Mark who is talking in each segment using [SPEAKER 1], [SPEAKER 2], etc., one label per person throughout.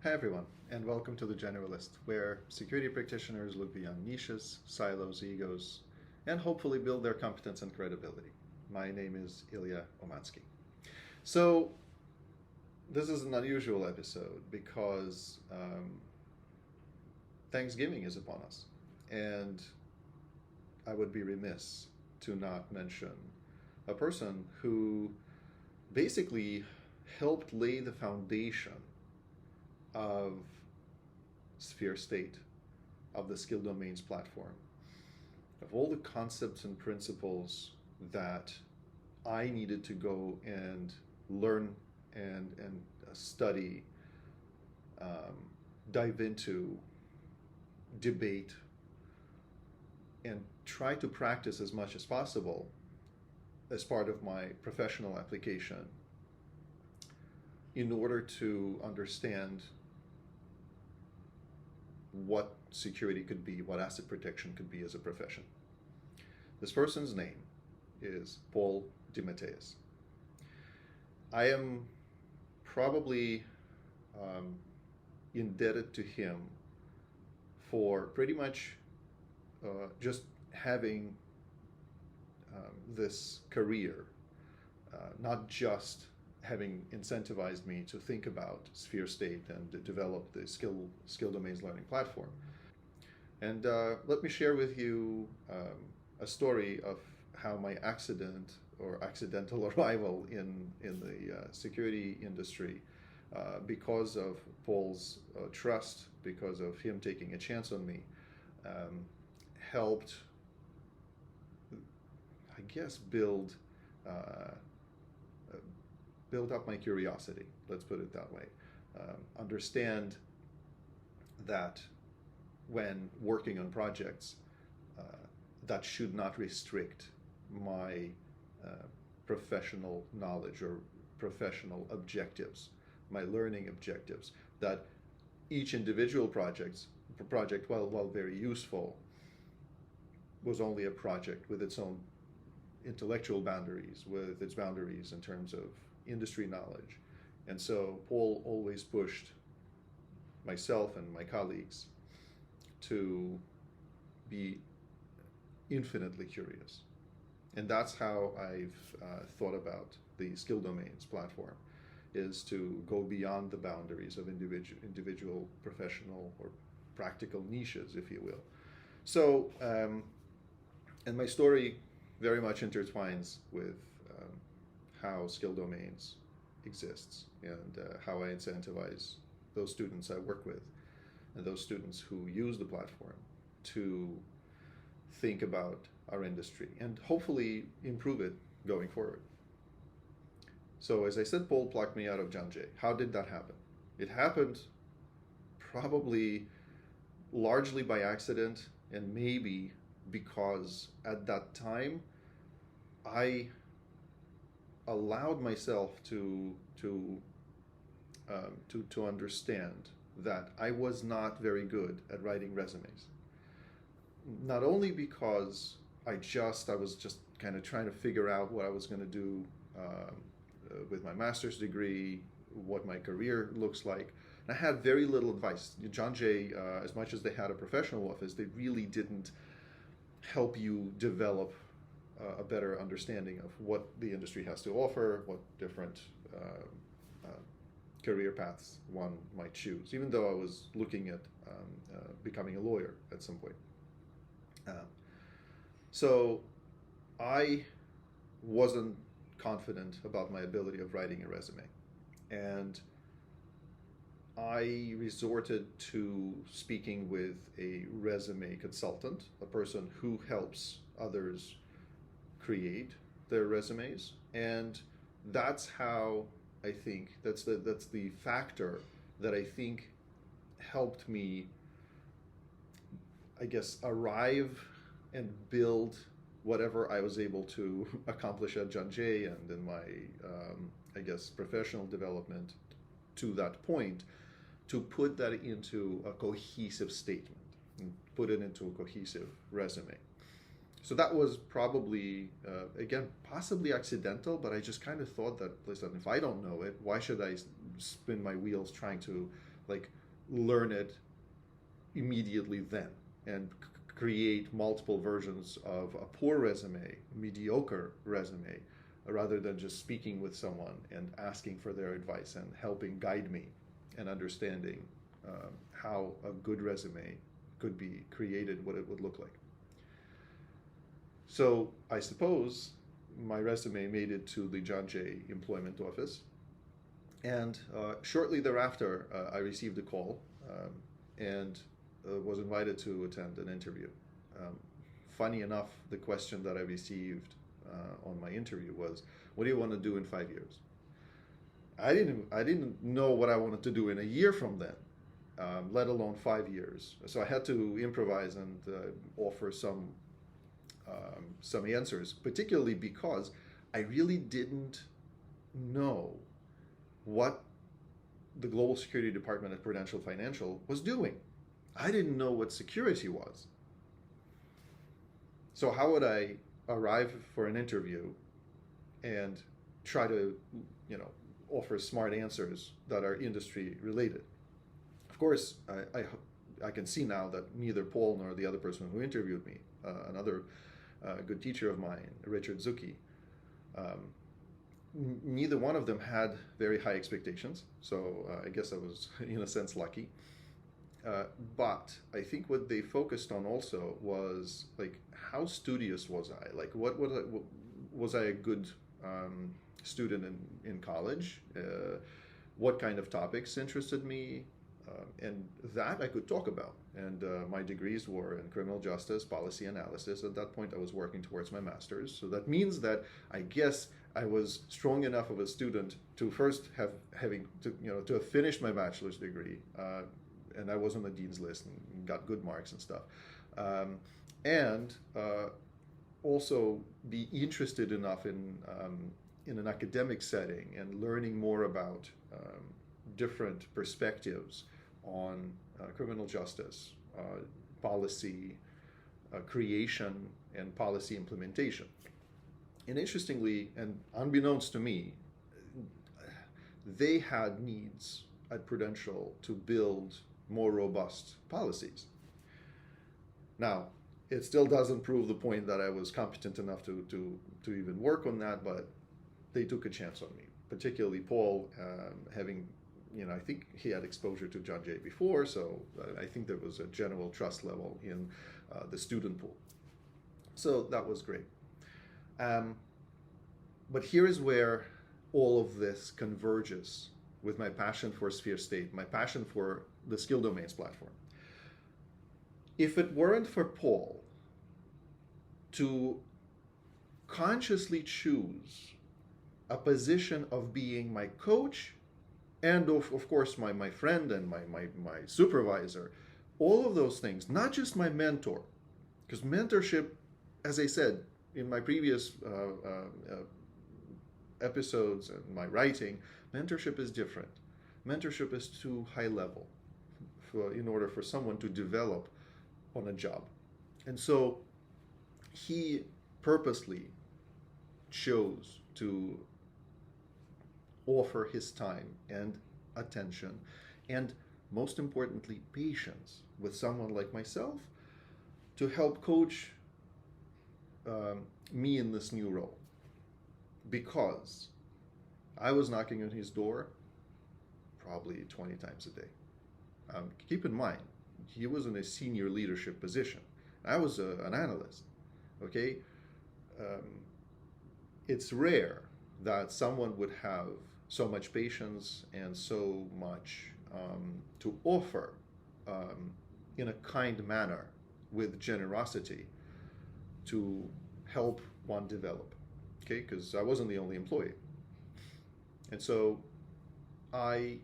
[SPEAKER 1] Hi everyone, and welcome to the Generalist, where security practitioners look beyond niches, silos, egos, and hopefully build their competence and credibility. My name is Ilya Umanskiy. So, this is an unusual episode because Thanksgiving is upon us, and I would be remiss to not mention a person who basically helped lay the foundation of Sphere State, of the Skill Domains platform, of all the concepts and principles that I needed to go and learn and study, dive into, debate, and try to practice as much as possible as part of my professional application in order to understand what security could be, what asset protection could be as a profession. This person's name is Paul DeMatteis. I am probably indebted to him for pretty much just having this career, not just having incentivized me to think about Sphere State and to develop the skill domains learning platform. And let me share with you a story of how my accident or accidental arrival in the security industry, because of Paul's trust, because of him taking a chance on me, helped, I guess, build up my curiosity, let's put it that way. Understand that when working on projects, that should not restrict my professional knowledge or professional objectives, my learning objectives, that each individual project, while very useful, was only a project with its own intellectual boundaries, with its boundaries in terms of industry knowledge. And so Paul always pushed myself and my colleagues to be infinitely curious. And that's how I've thought about the Skill Domains platform, is to go beyond the boundaries of individual professional or practical niches, if you will. So, and my story very much intertwines with how Skill Domains exists and how I incentivize those students I work with and those students who use the platform to think about our industry and hopefully improve it going forward. So as I said, Paul plucked me out of John Jay. How did that happen? It happened probably largely by accident, and maybe because at that time I allowed myself to understand that I was not very good at writing resumes. Not only because I was just kind of trying to figure out what I was going to do with my master's degree, what my career looks like. And I had very little advice. John Jay, as much as they had a professional office, they really didn't help you develop a better understanding of what the industry has to offer, what different career paths one might choose, even though I was looking at becoming a lawyer at some point. So I wasn't confident about my ability of writing a resume. And I resorted to speaking with a resume consultant, a person who helps others create their resumes. And that's how I think, that's the factor that I think helped me, I guess, arrive and build whatever I was able to accomplish at John Jay and in my, I guess, professional development to that point, to put that into a cohesive statement and put it into a cohesive resume. So that was probably, again, possibly accidental, but I just kind of thought that, listen, if I don't know it, why should I spin my wheels trying to like learn it immediately then and create multiple versions of a poor resume, mediocre resume, rather than just speaking with someone and asking for their advice and helping guide me and understanding how a good resume could be created, what it would look like. So I suppose my resume made it to the John Jay Employment Office, and shortly thereafter I received a call and was invited to attend an interview. Funny enough, the question that I received on my interview was, "What do you want to do in 5 years?" I didn't know what I wanted to do in a year from then, let alone 5 years. So I had to improvise and offer some answers, particularly because I really didn't know what the Global Security Department at Prudential Financial was doing. I didn't know what security was. So how would I arrive for an interview and try to, offer smart answers that are industry related? Of course, I can see now that neither Paul nor the other person who interviewed me, another good teacher of mine, Richard Zucki, neither one of them had very high expectations. So I guess I was, in a sense, lucky. But I think what they focused on also was like, how studious was I? Like, what was I a good student in college? What kind of topics interested me? And that I could talk about. And my degrees were in criminal justice, policy analysis. At that point, I was working towards my master's. So that means that I guess I was strong enough of a student to first have finished my bachelor's degree. And I was on the dean's list and got good marks and stuff. And also be interested enough in an academic setting and learning more about different perspectives on criminal justice, policy creation, and policy implementation. And interestingly, and unbeknownst to me, they had needs at Prudential to build more robust policies. Now, it still doesn't prove the point that I was competent enough to even work on that, but they took a chance on me, particularly Paul, having, I think he had exposure to John Jay before, so I think there was a general trust level in the student pool. So that was great. But here is where all of this converges with my passion for Sphere State, my passion for the Skill Domains platform. If it weren't for Paul to consciously choose a position of being my coach and of course my friend and my supervisor, all of those things, not just my mentor, because mentorship, as I said in my previous episodes and my writing, mentorship is different. Mentorship is too high level in order for someone to develop on a job. And so he purposely chose to offer his time and attention and, most importantly, patience with someone like myself to help coach me in this new role, because I was knocking on his door probably 20 times a day. Keep in mind, he was in a senior leadership position. I was an analyst, okay? It's rare that someone would have so much patience and so much to offer in a kind manner with generosity to help one develop, okay? Because I wasn't the only employee. And so I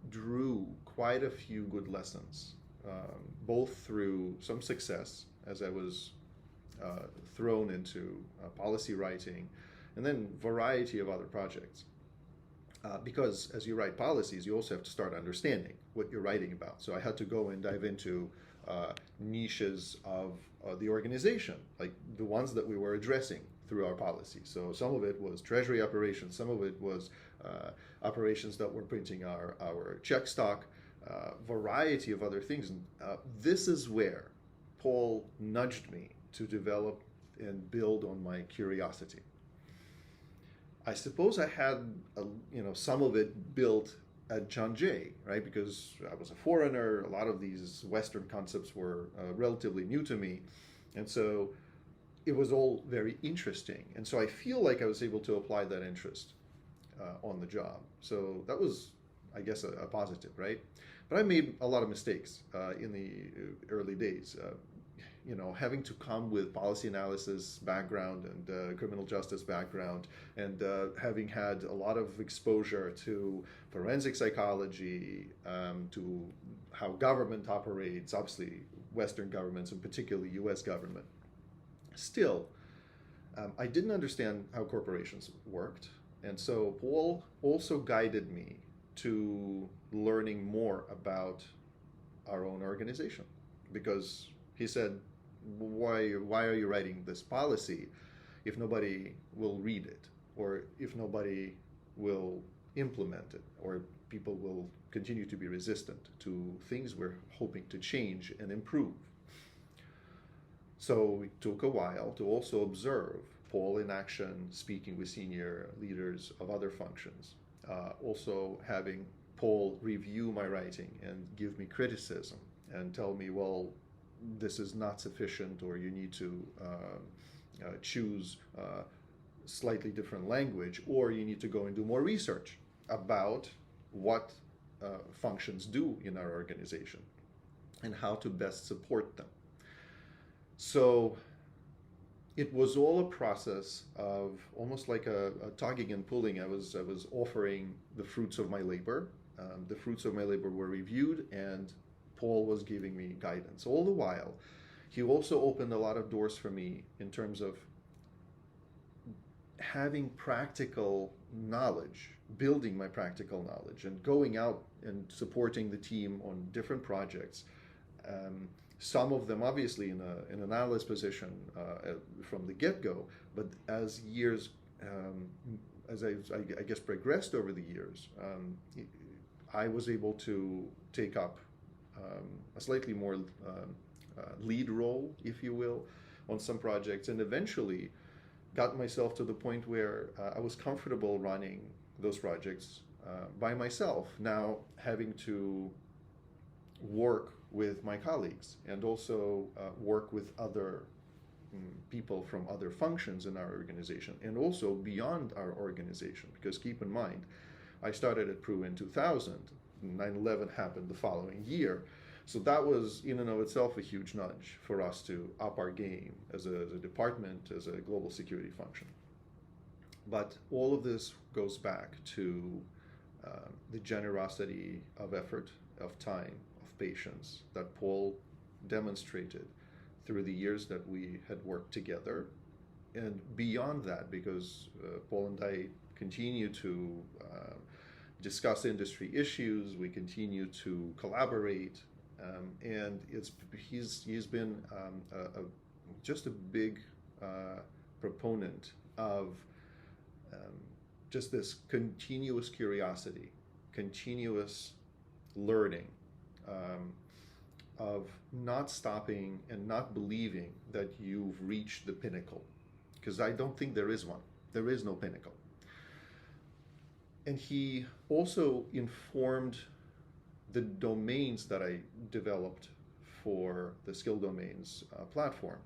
[SPEAKER 1] drew quite a few good lessons, both through some success as I was thrown into policy writing, and then variety of other projects. Because as you write policies, you also have to start understanding what you're writing about. So I had to go and dive into niches of the organization, like the ones that we were addressing through our policy. So some of it was treasury operations, some of it was operations that were printing our check stock, variety of other things. And this is where Paul nudged me to develop and build on my curiosity. I suppose I had some of it built at John Jay, right? Because I was a foreigner, a lot of these Western concepts were relatively new to me. And so it was all very interesting. And so I feel like I was able to apply that interest on the job. So that was, I guess, a positive, right? But I made a lot of mistakes in the early days. Having to come with policy analysis background and criminal justice background, and having had a lot of exposure to forensic psychology, to how government operates, obviously Western governments and particularly US government. Still, I didn't understand how corporations worked. And so Paul also guided me to learning more about our own organization, because he said, why are you writing this policy if nobody will read it, or if nobody will implement it, or people will continue to be resistant to things we're hoping to change and improve? So it took a while to also observe Paul in action, speaking with senior leaders of other functions, also having Paul review my writing and give me criticism and tell me, well, this is not sufficient, or you need to choose slightly different language, or you need to go and do more research about what functions do in our organization and how to best support them. So it was all a process of almost like a tugging and pulling. I was offering the fruits of my labor. The fruits of my labor were reviewed, and Paul was giving me guidance. All the while, he also opened a lot of doors for me in terms of having practical knowledge, building my practical knowledge, and going out and supporting the team on different projects. Some of them obviously in an analyst position from the get-go, but as years, as I guess progressed over the years, I was able to take up a slightly more lead role, if you will, on some projects, and eventually got myself to the point where I was comfortable running those projects by myself, now having to work with my colleagues and also work with other people from other functions in our organization, and also beyond our organization, because keep in mind, I started at Pru in 2000. 9/11 happened the following year. So that was in and of itself a huge nudge for us to up our game as a department, as a global security function. But all of this goes back to the generosity of effort, of time, of patience that Paul demonstrated through the years that we had worked together. And beyond that, because Paul and I continue to discuss industry issues, we continue to collaborate, and he's been just a big proponent of just this continuous curiosity, continuous learning, of not stopping and not believing that you've reached the pinnacle, because I don't think there is one. There is no pinnacle. And he also informed the domains that I developed for the Skill Domains platform,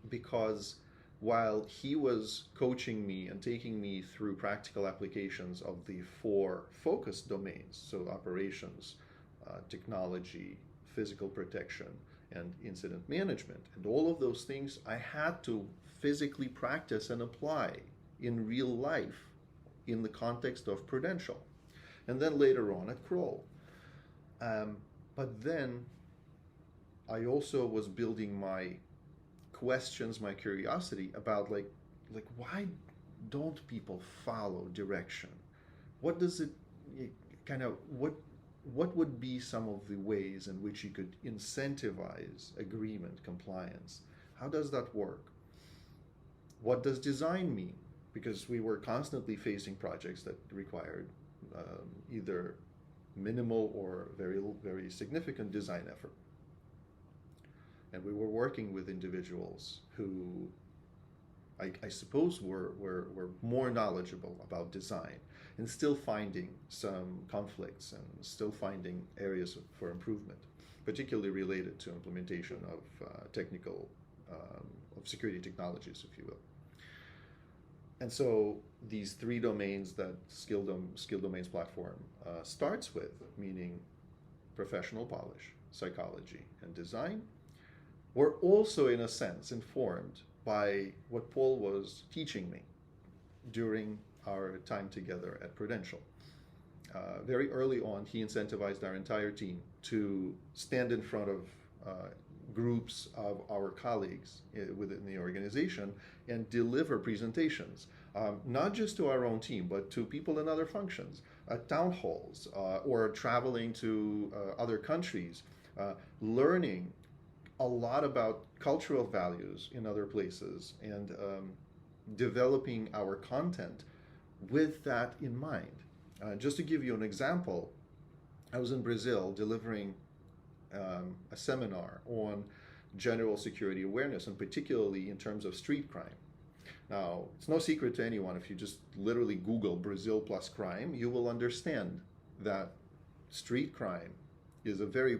[SPEAKER 1] because while he was coaching me and taking me through practical applications of the 4 focused domains, so operations, technology, physical protection, and incident management, and all of those things I had to physically practice and apply in real life in the context of Prudential, and then later on at Kroll. But then I also was building my questions, my curiosity about like why don't people follow direction? What does it kind of, what would be some of the ways in which you could incentivize agreement, compliance? How does that work? What does design mean? because we were constantly facing projects that required either minimal or very significant design effort. And we were working with individuals who I suppose were more knowledgeable about design, and still finding some conflicts and still finding areas for improvement, particularly related to implementation of of security technologies, if you will. And so these three domains that Skill Domains platform starts with, meaning professional polish, psychology, and design, were also in a sense informed by what Paul was teaching me during our time together at Prudential. Very early on, he incentivized our entire team to stand in front of groups of our colleagues within the organization and deliver presentations, not just to our own team, but to people in other functions, at town halls, or traveling to other countries, learning a lot about cultural values in other places, and developing our content with that in mind. Just to give you an example, I was in Brazil delivering a seminar on general security awareness, and particularly in terms of street crime. Now, it's no secret to anyone, if you just literally Google Brazil plus crime, you will understand that street crime is a very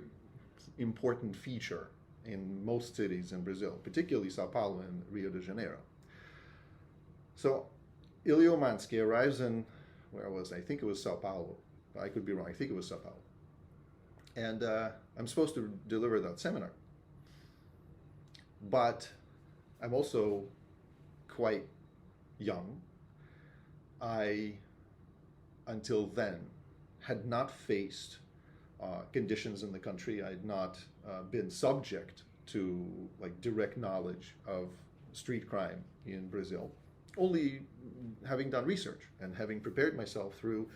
[SPEAKER 1] important feature in most cities in Brazil, particularly Sao Paulo and Rio de Janeiro. So Ilya Umanskiy arrives in, where was I? I think it was Sao Paulo. I could be wrong. I think it was Sao Paulo. And I'm supposed to deliver that seminar. But I'm also quite young. I, until then, had not faced conditions in the country. I had not been subject to like direct knowledge of street crime in Brazil, only having done research and having prepared myself through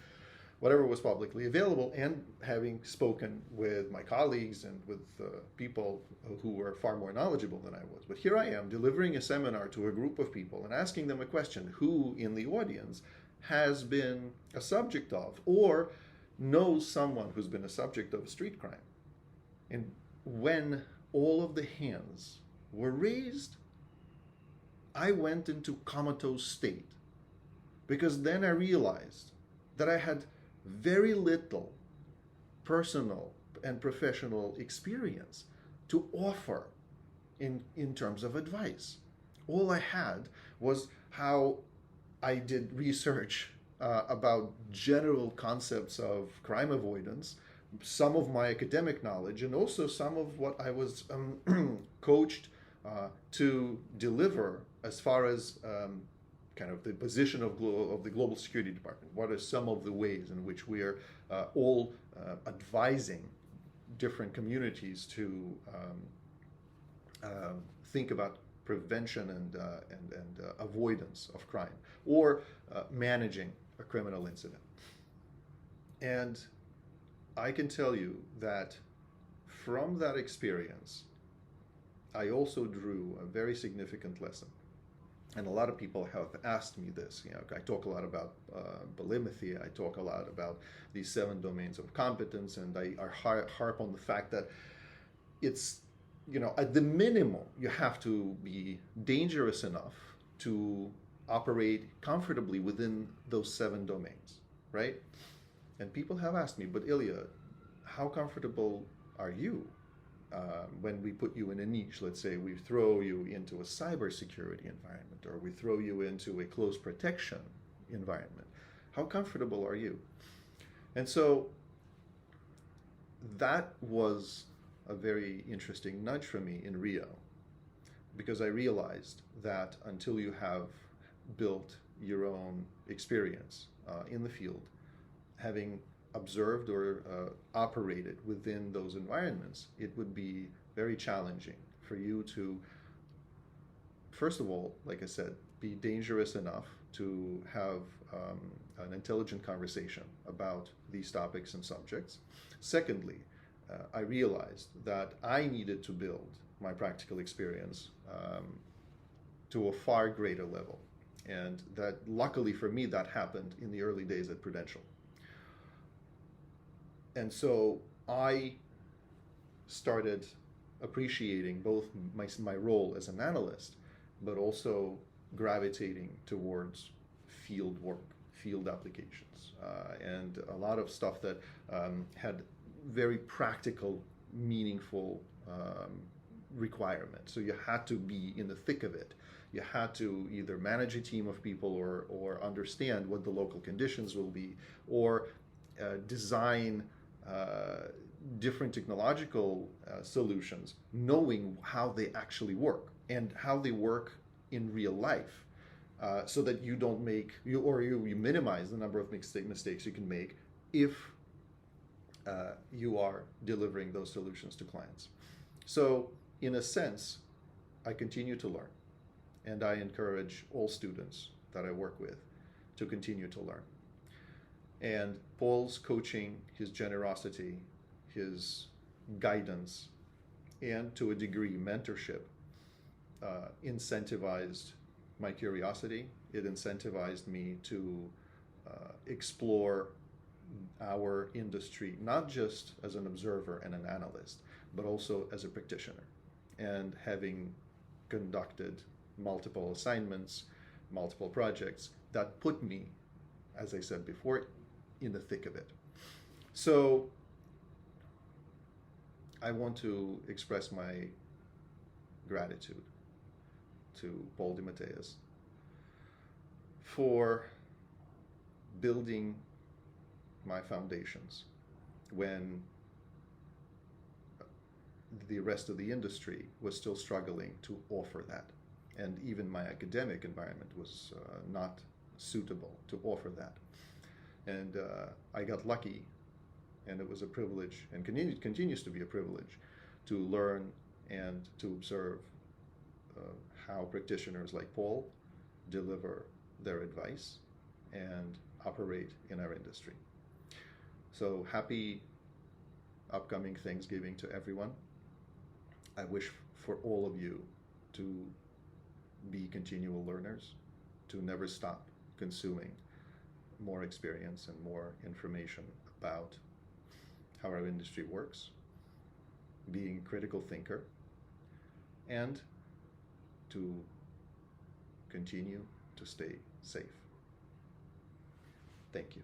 [SPEAKER 1] whatever was publicly available, and having spoken with my colleagues and with people who were far more knowledgeable than I was. But here I am delivering a seminar to a group of people and asking them a question: who in the audience has been a subject of or knows someone who's been a subject of a street crime? And when all of the hands were raised, I went into comatose state, because then I realized that I had very little personal and professional experience to offer in terms of advice. All I had was how I did research about general concepts of crime avoidance, some of my academic knowledge, and also some of what I was coached to deliver as far as kind of the position of the Global Security Department. What are some of the ways in which we are all advising different communities to think about prevention and avoidance of crime, or managing a criminal incident. And I can tell you that from that experience, I also drew a very significant lesson. And a lot of people have asked me this. You know, I talk a lot about polymathy. I talk a lot about these 7 domains of competence, and I harp on the fact that it's, you know, at the minimum, you have to be dangerous enough to operate comfortably within those 7 domains, right? And people have asked me, but Ilya, how comfortable are you when we put you in a niche? Let's say we throw you into a cybersecurity environment, or we throw you into a close protection environment. How comfortable are you? And so that was a very interesting nudge for me in Rio, because I realized that until you have built your own experience in the field, having observed or operated within those environments, it would be very challenging for you to, first of all, like I said, be dangerous enough to have an intelligent conversation about these topics and subjects. Secondly, I realized that I needed to build my practical experience to a far greater level. And that, luckily for me, that happened in the early days at Prudential. And so I started appreciating both my role as an analyst, but also gravitating towards field work, field applications, and a lot of stuff that had very practical, meaningful requirements. So you had to be in the thick of it. You had to either manage a team of people or understand what the local conditions will be, or design different technological solutions, knowing how they actually work and how they work in real life, so that you don't make you minimize the number of mistakes you can make if you are delivering those solutions to clients. So in a sense, I continue to learn, and I encourage all students that I work with to continue to learn. And Paul's coaching, his generosity, his guidance, and to a degree mentorship incentivized my curiosity. It incentivized me to explore our industry, not just as an observer and an analyst, but also as a practitioner. And having conducted multiple assignments, multiple projects, that put me, as I said before, in the thick of it. So I want to express my gratitude to Paul DeMatteis for building my foundations when the rest of the industry was still struggling to offer that. And even my academic environment was not suitable to offer that. And I got lucky, and it was a privilege, and continues to be a privilege, to learn and to observe how practitioners like Paul deliver their advice and operate in our industry. So happy upcoming Thanksgiving to everyone. I wish for all of you to be continual learners, to never stop consuming more experience and more information about how our industry works, being a critical thinker, and to continue to stay safe. Thank you.